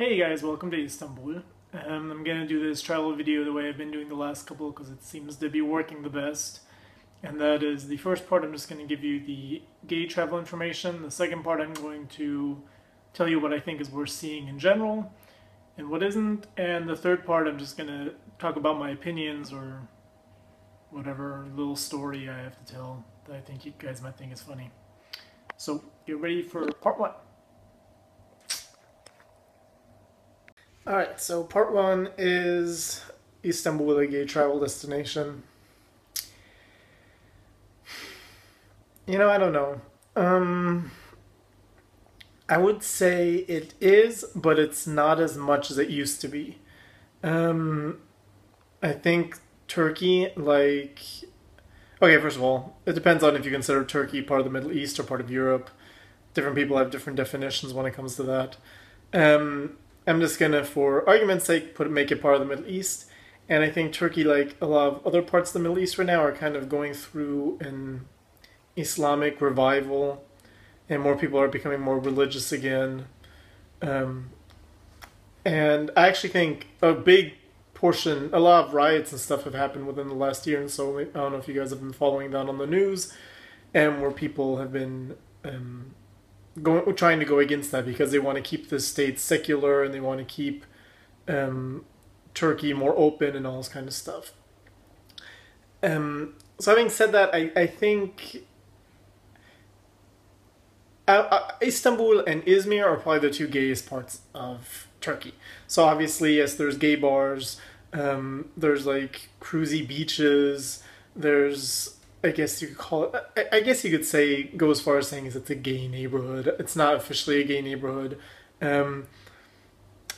Hey guys, welcome to Istanbul. I'm gonna do this travel video the way I've been doing the last couple because it seems to be working the best. And that is the first part. I'm just gonna give you the gay travel information. The second part, I'm going to tell you what I think is worth seeing in general and what isn't. And the third part, I'm just gonna talk about my opinions or whatever little story I have to tell that I think you guys might think is funny. So get ready for part one. Alright, so part one is Istanbul, a gay travel destination. I don't know. I would say it is, but it's not as much as it used to be. I think Turkey, okay, first of all, it depends on if you consider Turkey part of the Middle East or part of Europe. Different people have different definitions when it comes to that. I'm just gonna, for argument's sake, make it part of the Middle East. And I think Turkey, like a lot of other parts of the Middle East right now, are kind of going through an Islamic revival, and more people are becoming more religious again. And I actually think a big portion, a lot of riots and stuff have happened within the last year, and so I don't know if you guys have been following that on the news, and where people have been trying to go against that because they want to keep the state secular and they want to keep Turkey more open and all this kind of stuff. So having said that, I think Istanbul and Izmir are probably the two gayest parts of Turkey. So obviously, yes, there's gay bars, there's like cruisy beaches, there's, I guess you could call it, I guess you could say, go as far as saying it's a gay neighborhood. It's not officially a gay neighborhood. And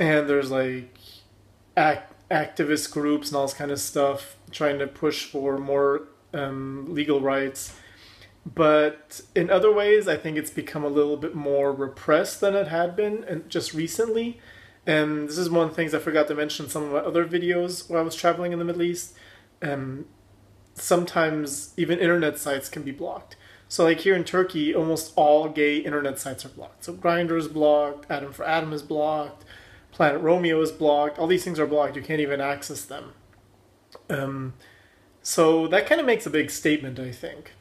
there's like activist groups and all this kind of stuff trying to push for more legal rights. But in other ways, I think it's become a little bit more repressed than it had been, and just recently. And this is one of the things I forgot to mention in some of my other videos while I was traveling in the Middle East. Sometimes even internet sites can be blocked. So like here in Turkey, almost all gay internet sites are blocked. So Grindr is blocked, Adam for Adam is blocked, Planet Romeo is blocked. All these things are blocked. You can't even access them. So that kind of makes a big statement, I think.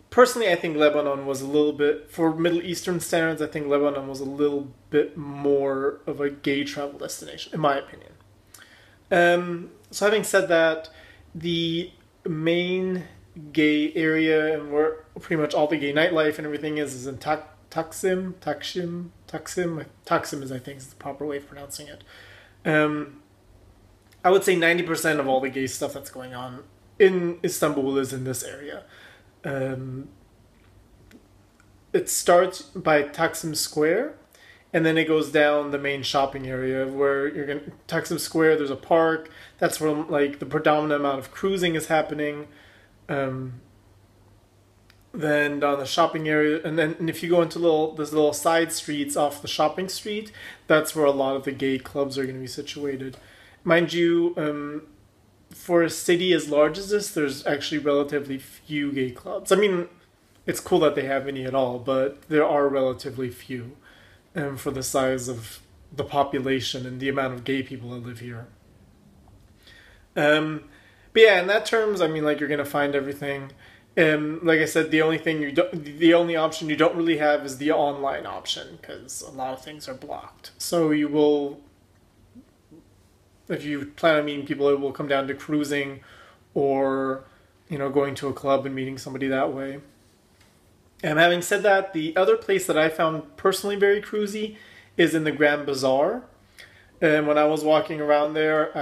Personally, I think Lebanon was a little bit, for Middle Eastern standards, I think Lebanon was a little bit more of a gay travel destination, in my opinion. So having said that, the main gay area and where pretty much all the gay nightlife and everything is in Taksim. Taksim is, I think, is the proper way of pronouncing it. I would say 90% of all the gay stuff that's going on in Istanbul is in this area. It starts by Taksim Square, and then it goes down the main shopping area where Taksim Square, there's a park. That's where like the predominant amount of cruising is happening. Then down the shopping area, and if you go into those little side streets off the shopping street, that's where a lot of the gay clubs are going to be situated. Mind you, for a city as large as this, there's actually relatively few gay clubs. I mean, it's cool that they have any at all, but there are relatively few for the size of the population and the amount of gay people that live here. But yeah, in that terms, I mean, like, you're gonna find everything. Like I said, the only option you don't really have is the online option because a lot of things are blocked. So you will, if you plan on meeting people, it will come down to cruising or, going to a club and meeting somebody that way. And having said that, the other place that I found personally very cruisy is in the Grand Bazaar. And when I was walking around there,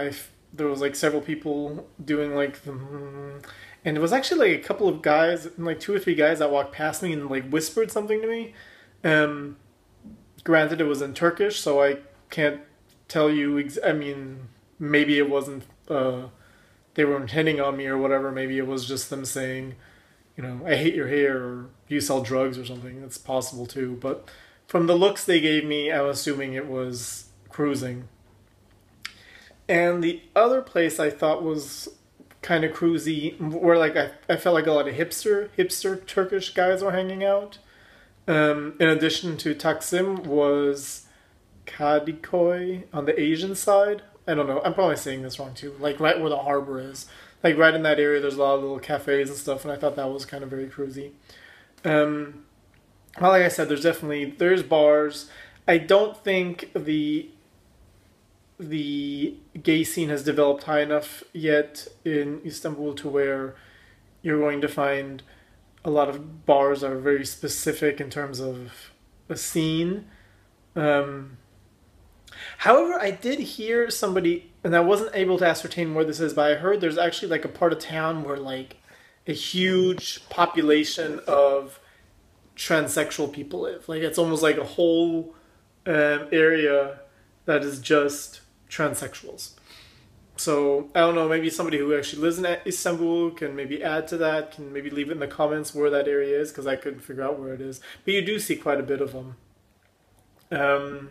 there was like several people doing and it was actually like a couple of guys, like 2 or 3 guys that walked past me and like whispered something to me. Granted, it was in Turkish, so I can't tell you. I mean, maybe it wasn't. They weren't hitting on me or whatever. Maybe it was just them saying, I hate your hair, or you sell drugs or something. That's possible too. But from the looks they gave me, I'm assuming it was cruising. And the other place I thought was kind of cruisy, where like I felt like a lot of hipster Turkish guys were hanging out. In addition to Taksim was Kadikoy on the Asian side. I don't know. I'm probably saying this wrong too. Like right where the harbor is. Like right in that area, there's a lot of little cafes and stuff, and I thought that was kind of very cruisy. Um, well, like I said, there's bars. I don't think the gay scene has developed high enough yet in Istanbul to where you're going to find a lot of bars that are very specific in terms of a scene. Um, However, I did hear somebody, and I wasn't able to ascertain where this is, but I heard there's actually like a part of town where like a huge population of transsexual people live. Like it's almost like a whole area that is just transsexuals. So I don't know. Maybe somebody who actually lives in Istanbul can maybe add to that. Can maybe leave it in the comments where that area is because I couldn't figure out where it is. But you do see quite a bit of them. Um,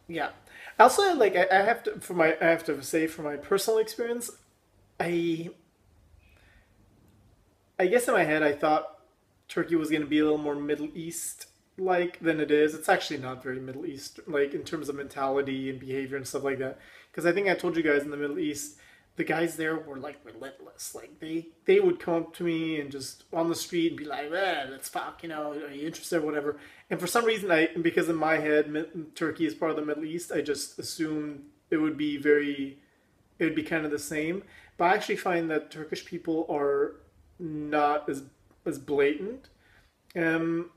yeah. Also, like I have to I have to say for my personal experience, I I guess in my head I thought Turkey was going to be a little more Middle East like than it is. It's actually not very Middle East like in terms of mentality and behavior and stuff like that. Because I think I told you guys in the Middle East, the guys there were like relentless. Like they would come up to me and just on the street and be like, "Eh, let's fuck," are you interested, or whatever. And for some reason, I because in my head Turkey is part of the Middle East, I just assumed it would be kind of the same. But I actually find that Turkish people are not as blatant. Um,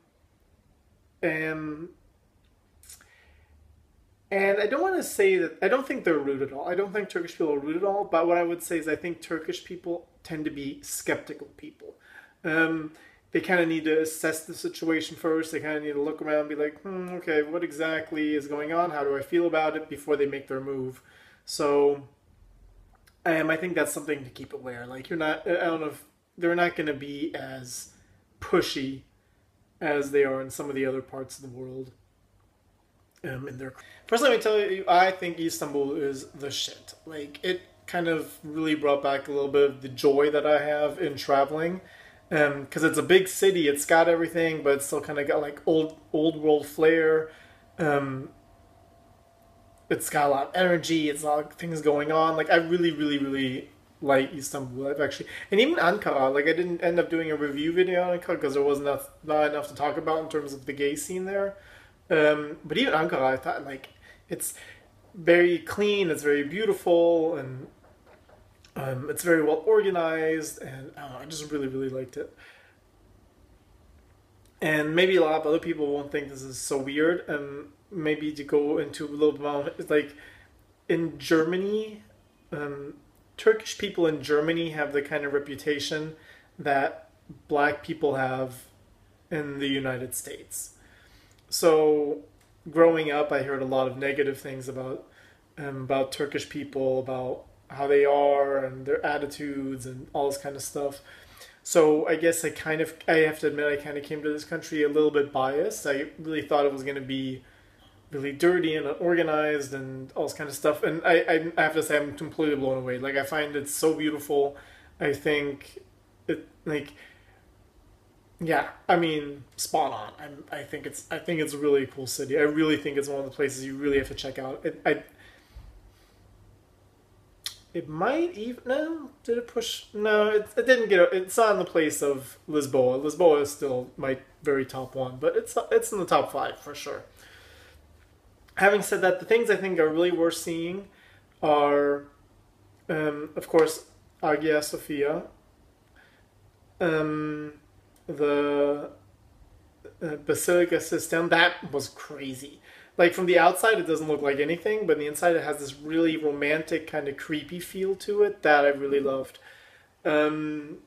and and I don't want to say that I don't think they're rude at all. I don't think Turkish people are rude at all. But what I would say is I think Turkish people tend to be skeptical people. Um, they kind of need to assess the situation first. They kind of need to look around and be like, okay, what exactly is going on? How do I feel about it before they make their move? So I think that's something to keep aware. Like you're not, I don't know if they're not going to be as pushy as they are in some of the other parts of the world. In their first, let me tell you, I think Istanbul is the shit. Like it kind of really brought back a little bit of the joy that I have in traveling. Because it's a big city, it's got everything, but it's still kind of got like old world flair. Um, it's got a lot of energy. It's a lot of things going on. Like I really like Istanbul. I've actually and even Ankara. Like I didn't end up doing a review video on Ankara because there wasn't not enough to talk about in terms of the gay scene there. But even Ankara, I thought like it's very clean. It's very beautiful and it's very well organized. And I don't know, I just really liked it. And maybe a lot of other people won't think this is so weird. Maybe to go into a little bit more, it's like in Germany, um, Turkish people in Germany have the kind of reputation that black people have in the United States. So, growing up, I heard a lot of negative things about Turkish people, about how they are and their attitudes and all this kind of stuff. So I guess I have to admit I kind of came to this country a little bit biased. I really thought it was going to be really dirty and unorganized and all this kind of stuff. And I have to say I'm completely blown away. Like I find it so beautiful. I think it like yeah, I mean spot on. I think it's a really cool city. I really think it's one of the places you really have to check out. It might even no. Did it push? No, it didn't get. It's not in the place of Lisboa. Lisboa is still my very top one, but it's in the top five for sure. Having said that, the things I think are really worth seeing are, of course, Hagia Sophia, um, the Basilica Cistern. That was crazy. Like from the outside, it doesn't look like anything, but on the inside, it has this really romantic, kind of creepy feel to it that I really loved. Um,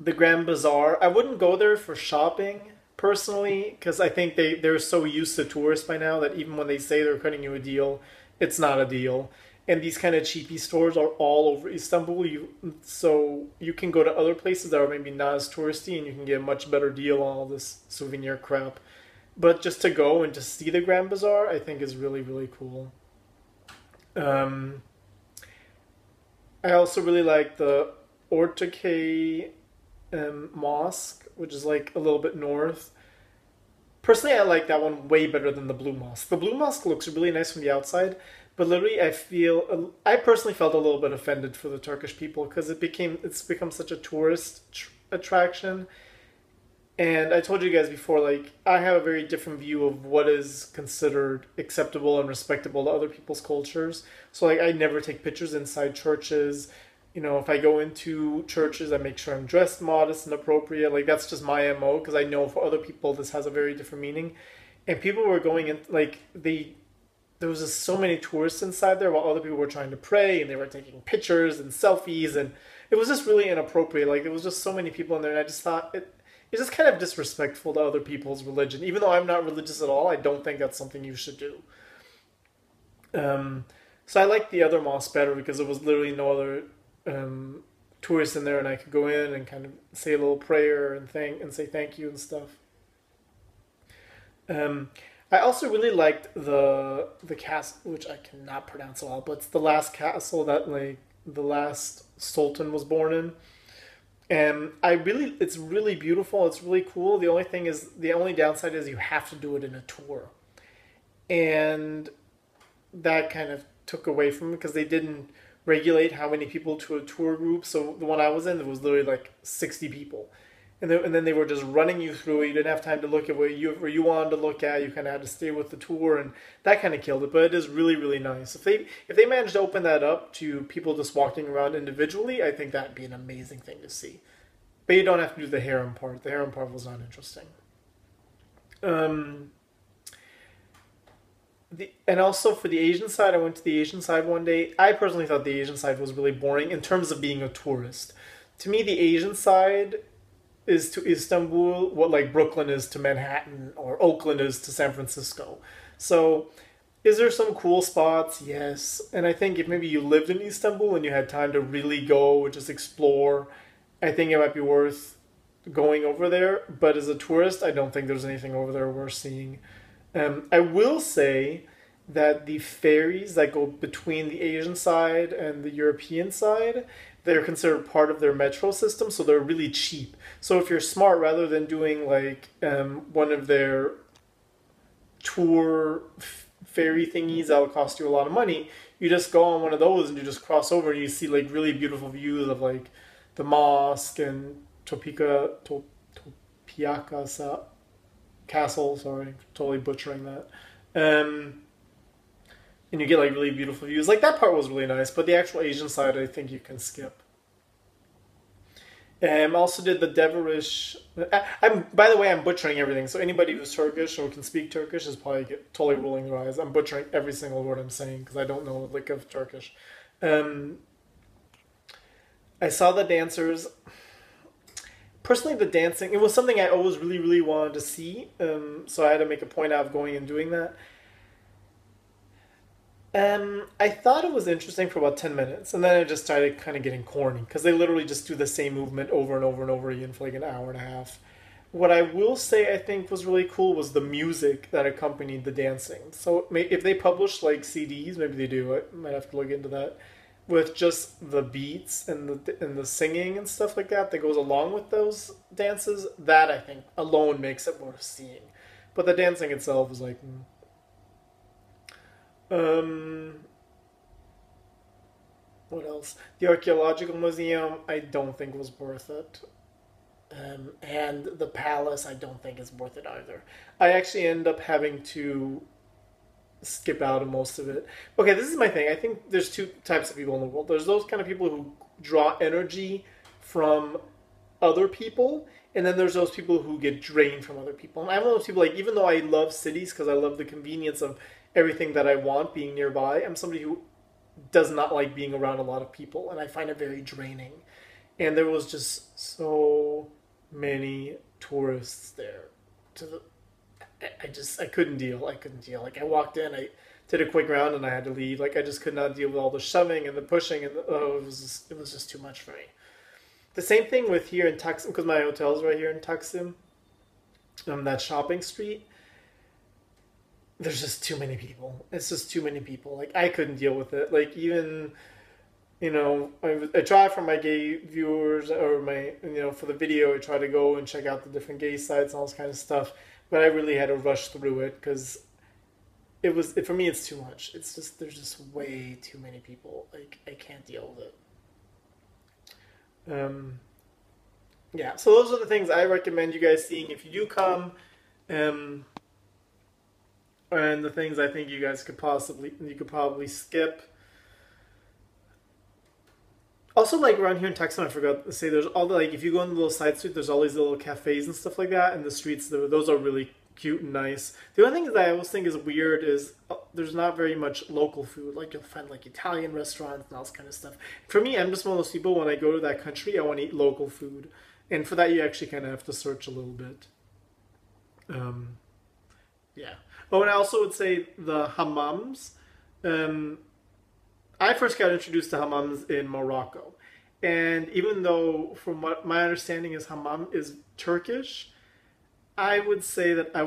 the Grand Bazaar. I wouldn't go there for shopping personally because I think they're so used to tourists by now that even when they say they're cutting you a deal, it's not a deal. And these kind of cheapy stores are all over Istanbul. So you can go to other places that are maybe not as touristy, and you can get a much better deal on all this souvenir crap. But just to go and to see the Grand Bazaar, I think is really cool. Um, I also really like the Ortaköy Mosque which is like a little bit north. Personally, I like that one way better than the Blue Mosque. The Blue Mosque looks really nice from the outside, but literally, I personally felt a little bit offended for the Turkish people because it's become such a attraction. And I told you guys before, like, I have a very different view of what is considered acceptable and respectable to other people's cultures. So, like, I never take pictures inside churches. You know, if I go into churches, I make sure I'm dressed modest and appropriate. Like, that's just my MO because I know for other people this has a very different meaning. And people were going in, like, there was just so many tourists inside there while other people were trying to pray and they were taking pictures and selfies. And it was just really inappropriate. Like, there was just so many people in there. And I just thought it's just kind of disrespectful to other people's religion. Even though I'm not religious at all, I don't think that's something you should do. So I liked the other mosque better because there was literally no other tourists in there, and I could go in and kind of say a little prayer and say thank you and stuff. I also really liked the castle, which I cannot pronounce at all, but it's the last castle that like the last sultan was born in. And it's really beautiful. It's really cool. The only downside is you have to do it in a tour, and that kind of took away from it because they didn't regulate how many people to a tour group. So the one I was in, there was literally like 60 people, and then they were just running you through it. You didn't have time to look at where you wanted to look at. You kind of had to stay with the tour, and that kind of killed it. But it is really really nice. If they managed to open that up to people just walking around individually, I think that'd be an amazing thing to see. But you don't have to do the harem part. The harem part was not interesting. Um, and also for the Asian side, I went to the Asian side one day. I personally thought the Asian side was really boring in terms of being a tourist. To me, the Asian side is to Istanbul what like Brooklyn is to Manhattan or Oakland is to San Francisco. So, is there some cool spots? Yes. And I think if maybe you lived in Istanbul and you had time to really go just explore, I think it might be worth going over there. But as a tourist, I don't think there's anything over there worth seeing. I will say that the ferries that go between the Asian side and the European side, they're considered part of their metro system, so they're really cheap. So if you're smart, rather than doing like one of their ferry thingies that'll cost you a lot of money, you just go on one of those and you just cross over and you see like really beautiful views of like the mosque and Topiakasa castle. Sorry, totally butchering that. And you get like really beautiful views. Like that part was really nice, but the actual Asian side, I think you can skip. Also did the Deverish. By the way, I'm butchering everything. So anybody who's Turkish or can speak Turkish is probably totally rolling their eyes. I'm butchering every single word I'm saying because I don't know a lick of Turkish. Um, I saw the dancers. Personally, the dancing, it was something I always really, really wanted to see. So I had to make a point out of going and doing that. I thought it was interesting for about 10 minutes, and then it just started kind of getting corny because they literally just do the same movement over and over and over again for like an hour and a half. What I will say I think was really cool was the music that accompanied the dancing. So if they publish like CDs, maybe they do. I might have to look into that with just the beats and the singing and stuff like that goes along with those dances. That I think alone makes it worth seeing. But the dancing itself is like. What else? The archaeological museum, I don't think was worth it. And the palace, I don't think is worth it either. I actually end up having to skip out of most of it. Okay, this is my thing. I think there's two types of people in the world. There's those kind of people who draw energy from other people, and then there's those people who get drained from other people. And I'm one of those people, like, even though I love cities because I love the convenience of everything that I want being nearby, I'm somebody who does not like being around a lot of people, and I find it very draining. And there was just so many tourists there. I couldn't deal. I couldn't deal. Like I walked in, I did a quick round, and I had to leave. Like I just could not deal with all the shoving and the pushing, and it was just too much for me. The same thing with here in Taksim, because my hotel's right here in Taksim, that shopping street. There's just too many people. It's just too many people. Like I couldn't deal with it. Like even I try for my gay viewers or for the video, I try to go and check out the different gay sites and all this kind of stuff. But I really had to rush through it because for me, it's too much. It's just, there's just way too many people. Like, I can't deal with it. Yeah, so those are the things I recommend you guys seeing if you do come. Um, and the things I think you could probably skip. Also, like around here in Taksim, I forgot to say, there's all the, like, if you go in the little side street, there's all these little cafes and stuff like that, and the streets, those are really cute and nice. The only thing that I always think is weird is there's not very much local food. Like, you'll find, like, Italian restaurants and all this kind of stuff. For me, I'm just one of those people, when I go to that country, I want to eat local food. And for that, you actually kind of have to search a little bit. Um, yeah. Oh, and I also would say the hammams. Um, I first got introduced to hammams in Morocco. And even though, from what my understanding is, hammam is Turkish, I would say that I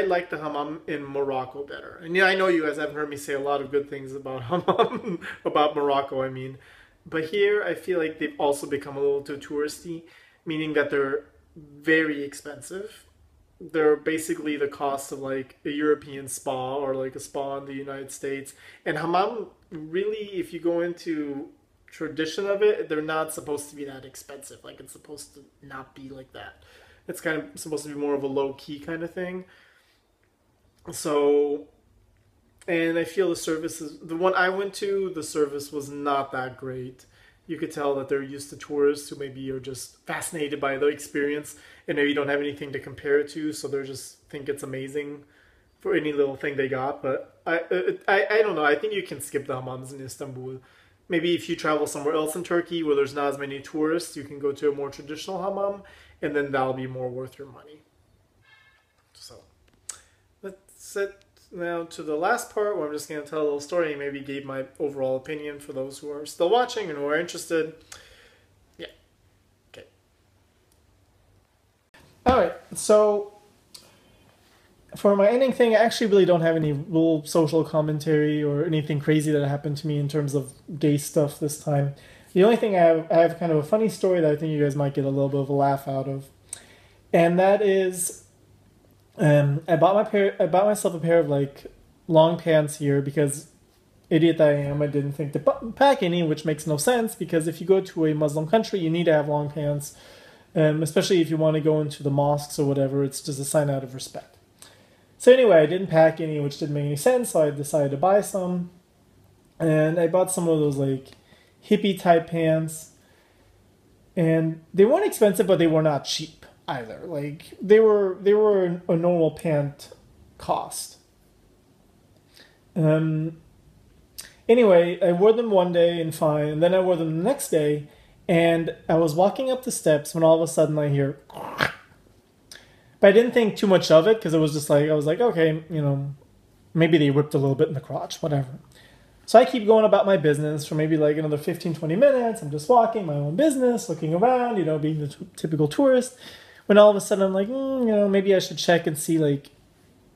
like the hammam in Morocco better. And yeah, I know you guys haven't heard me say a lot of good things about hammam, about Morocco, I mean. But here, I feel like they've also become a little too touristy, meaning that they're very expensive. They're basically the cost of like a European spa or like a spa in the United States. And hammam, really, if you go into tradition of it, they're not supposed to be that expensive. Like, it's supposed to not be like that. It's kind of supposed to be more of a low key kind of thing. So, and I feel the one I went to, the service was not that great. You could tell that they're used to tourists who maybe are just fascinated by the experience and maybe don't have anything to compare it to, so they just think it's amazing for any little thing they got. But I don't know. I think you can skip the hammams in Istanbul. Maybe if you travel somewhere else in Turkey where there's not as many tourists, you can go to a more traditional hammam, and then that'll be more worth your money. So let's get now to the last part where I'm just going to tell a little story and maybe give my overall opinion for those who are still watching and who are interested. Yeah. Okay. All right. So for my ending thing, I actually really don't have any real social commentary or anything crazy that happened to me in terms of gay stuff this time. The only thing I have kind of a funny story that I think you guys might get a little bit of a laugh out of, and that is, I bought myself a pair of like long pants here because, idiot that I am, I didn't think to pack any, which makes no sense because if you go to a Muslim country, you need to have long pants, especially if you want to go into the mosques or whatever. It's just a sign out of respect. So anyway, I didn't pack any, which didn't make any sense, so I decided to buy some. And I bought some of those like hippie type pants. And they weren't expensive, but they were not cheap either. Like they were a normal pant cost. Anyway, I wore them one day and fine, and then I wore them the next day, and I was walking up the steps when all of a sudden I hear but I didn't think too much of it because it was just like, I was like, okay, maybe they ripped a little bit in the crotch, whatever. So I keep going about my business for maybe like another 15, 20 minutes. I'm just walking my own business, looking around, being the typical tourist. When all of a sudden I'm like, maybe I should check and see like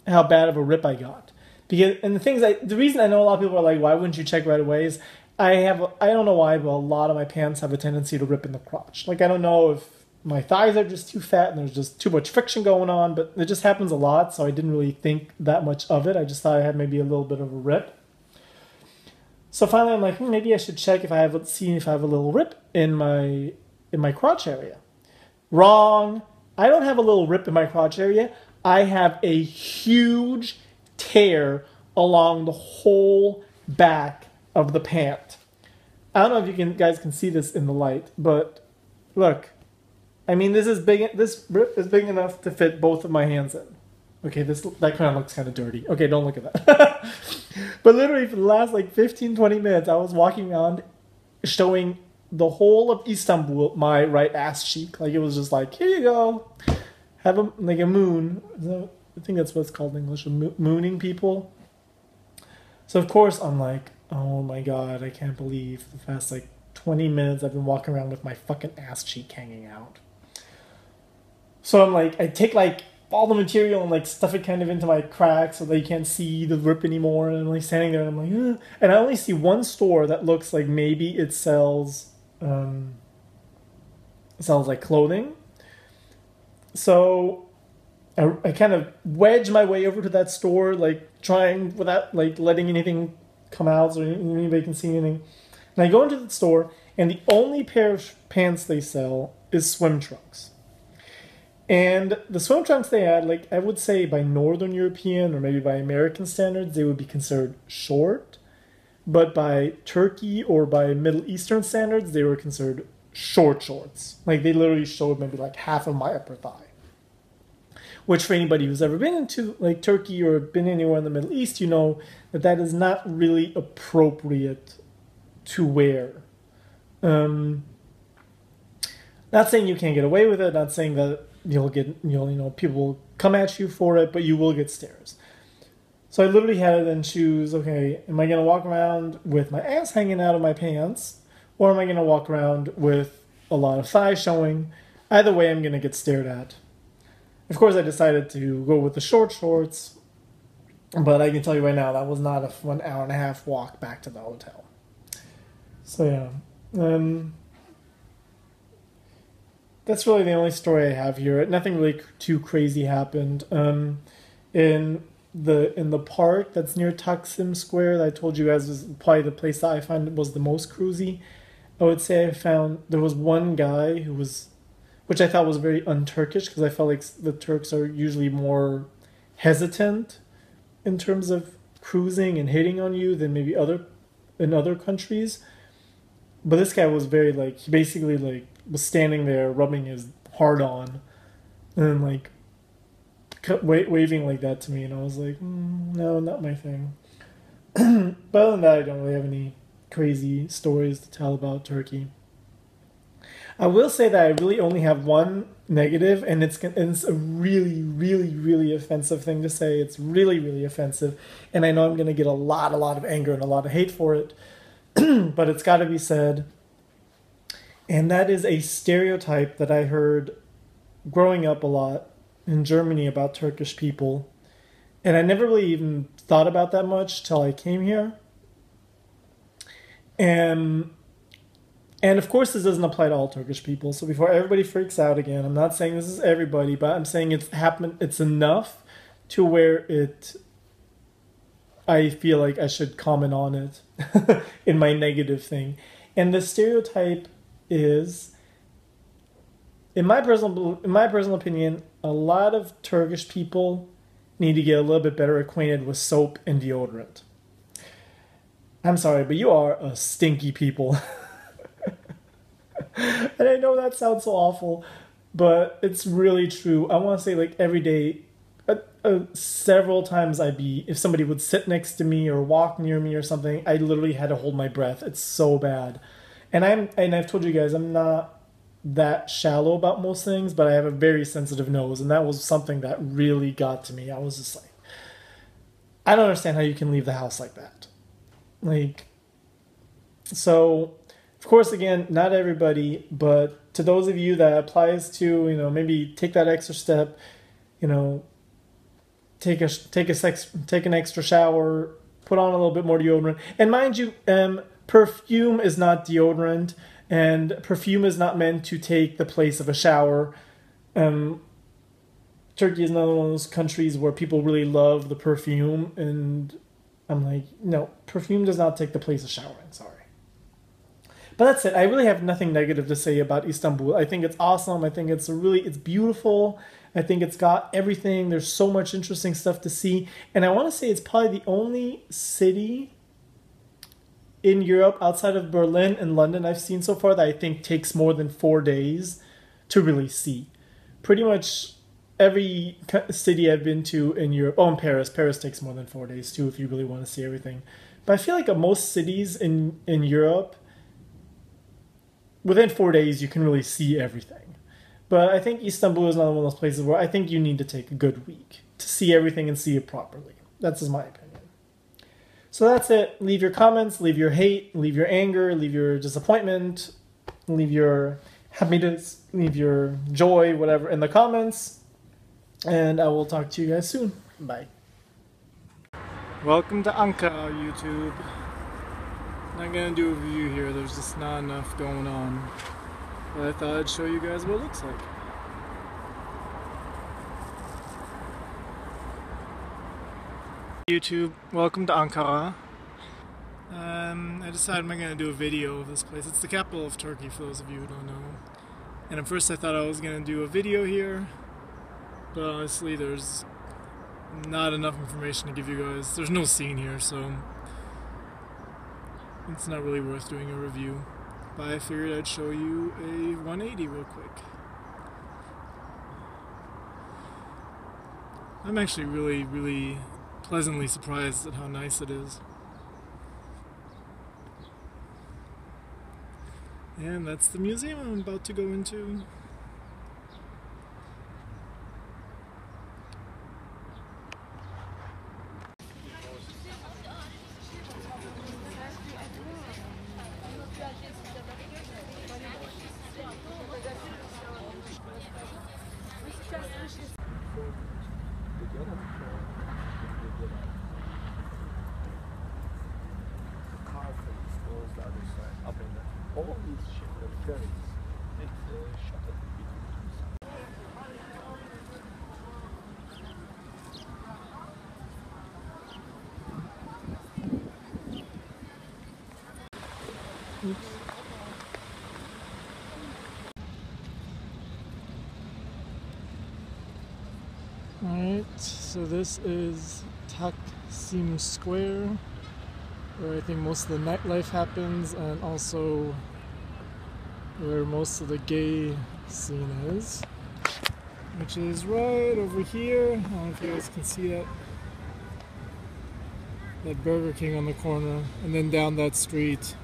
how bad of a rip I got. And the reason I know a lot of people are like, why wouldn't you check right away is I don't know why, but a lot of my pants have a tendency to rip in the crotch. Like, I don't know if my thighs are just too fat and there's just too much friction going on, but it just happens a lot, so I didn't really think that much of it. I just thought I had maybe a little bit of a rip. So finally I'm like, maybe I should check if I have a little rip in my crotch area. Wrong. I don't have a little rip in my crotch area. I have a huge tear along the whole back of the pant. I don't know if guys can see this in the light, but look. I mean, this rip is big enough to fit both of my hands in. Okay, that kind of looks kind of dirty. Okay, don't look at that. But literally for the last like 15, 20 minutes, I was walking around showing the whole of Istanbul my right ass cheek. Like, it was just like, here you go. Have a moon. I think that's what it's called in English, mooning people. So of course I'm like, oh my god, I can't believe the past like 20 minutes I've been walking around with my fucking ass cheek hanging out. So I'm like, I take like all the material and like stuff it kind of into my crack so that you can't see the rip anymore. And I'm like standing there and I'm like, eh. And I only see one store that looks like maybe it sells like clothing. So I kind of wedge my way over to that store, like trying without like letting anything come out so anybody can see anything. And I go into the store, and the only pair of pants they sell is swim trunks. And the swim trunks they had, like I would say by Northern European or maybe by American standards, they would be considered short. But by Turkey or by Middle Eastern standards, they were considered shorts. Like they literally showed maybe like half of my upper thigh. Which for anybody who's ever been into like Turkey or been anywhere in the Middle East, you know that that is not really appropriate to wear. Not saying you can't get away with it, not saying that you'll people will come at you for it, but you will get stares. So I literally had to then choose, okay, am I going to walk around with my ass hanging out of my pants, or am I going to walk around with a lot of thigh showing? Either way, I'm going to get stared at. Of course, I decided to go with the shorts, but I can tell you right now, that was not a 1 hour and a half walk back to the hotel. So yeah, that's really the only story I have here. Nothing really too crazy happened. In the park that's near Taksim Square that I told you guys was probably the place that I found was the most cruisy. I would say I found there was one guy who was, which I thought was very un-Turkish because I felt like the Turks are usually more hesitant in terms of cruising and hitting on you than maybe in other countries. But this guy was very like, he basically like was standing there rubbing his heart on and like waving like that to me, and I was like, no, not my thing. But other than that, I don't really have any crazy stories to tell about Turkey. I will say that I really only have one negative, and it's a really, really, really offensive thing to say. It's really, really offensive, and I know I'm going to get a lot of anger and a lot of hate for it, but it's got to be said. And that is a stereotype that I heard growing up a lot in Germany about Turkish people, and I never really even thought about that much till I came here. And of course, this doesn't apply to all Turkish people. So before everybody freaks out again, I'm not saying this is everybody, but I'm saying it's happened. It's enough to where I feel like I should comment on it in my negative thing. And the stereotype is, in my personal opinion, a lot of Turkish people need to get a little bit better acquainted with soap and deodorant. I'm sorry, but you are a stinky people. And I know that sounds so awful, but it's really true. I want to say like every day, several times if somebody would sit next to me or walk near me or something, I literally had to hold my breath. It's so bad. And I've told you guys, I'm not that shallow about most things, but I have a very sensitive nose, and that was something that really got to me. I was just like, I don't understand how you can leave the house like that. Like, so, of course, again, not everybody, but to those of you that applies to, maybe take that extra step, take an extra shower, put on a little bit more deodorant. And mind you, perfume is not deodorant, and perfume is not meant to take the place of a shower. Turkey is another one of those countries where people really love the perfume, and I'm like, no, perfume does not take the place of showering, sorry. But that's it. I really have nothing negative to say about Istanbul. I think it's awesome. I think it's beautiful. I think it's got everything. There's so much interesting stuff to see. And I want to say it's probably the only city in Europe outside of Berlin and London I've seen so far that I think takes more than 4 days to really see. Pretty much every city I've been to in Europe, and Paris. Paris takes more than 4 days too if you really want to see everything. But I feel like most cities in Europe, within 4 days you can really see everything. But I think Istanbul is another one of those places where I think you need to take a good week to see everything and see it properly. That's just my opinion. So that's it. Leave your comments, leave your hate, leave your anger, leave your disappointment, leave your happiness, leave your joy, whatever, in the comments. And I will talk to you guys soon. Bye. Welcome to Ankara, YouTube. Not gonna do a review here, there's just not enough going on. But I thought I'd show you guys what it looks like. YouTube, welcome to Ankara. I decided I'm gonna do a video of this place. It's the capital of Turkey, for those of you who don't know. And at first I thought I was gonna do a video here, but honestly there's not enough information to give you guys. There's no scene here, so it's not really worth doing a review. But I figured I'd show you a 180 real quick. I'm actually really pleasantly surprised at how nice it is. And that's the museum I'm about to go into. All these ships are ferries. It's shuttle between. Alright, so this is Taksim Square, where I think most of the nightlife happens, and also where most of the gay scene is, which is right over here. I don't know if you guys can see that Burger King on the corner, and then down that street.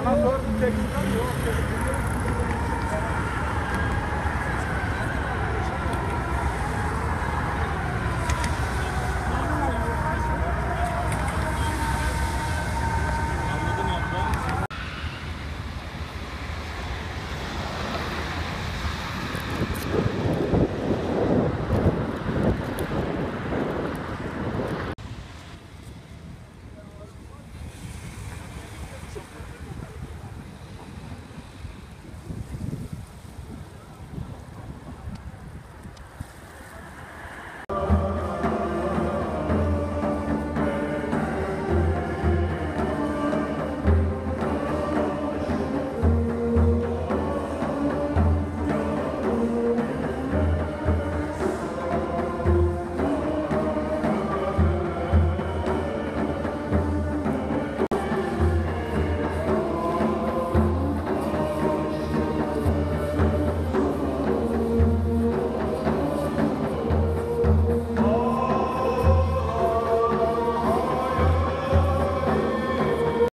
Bana sor, bir tek yok.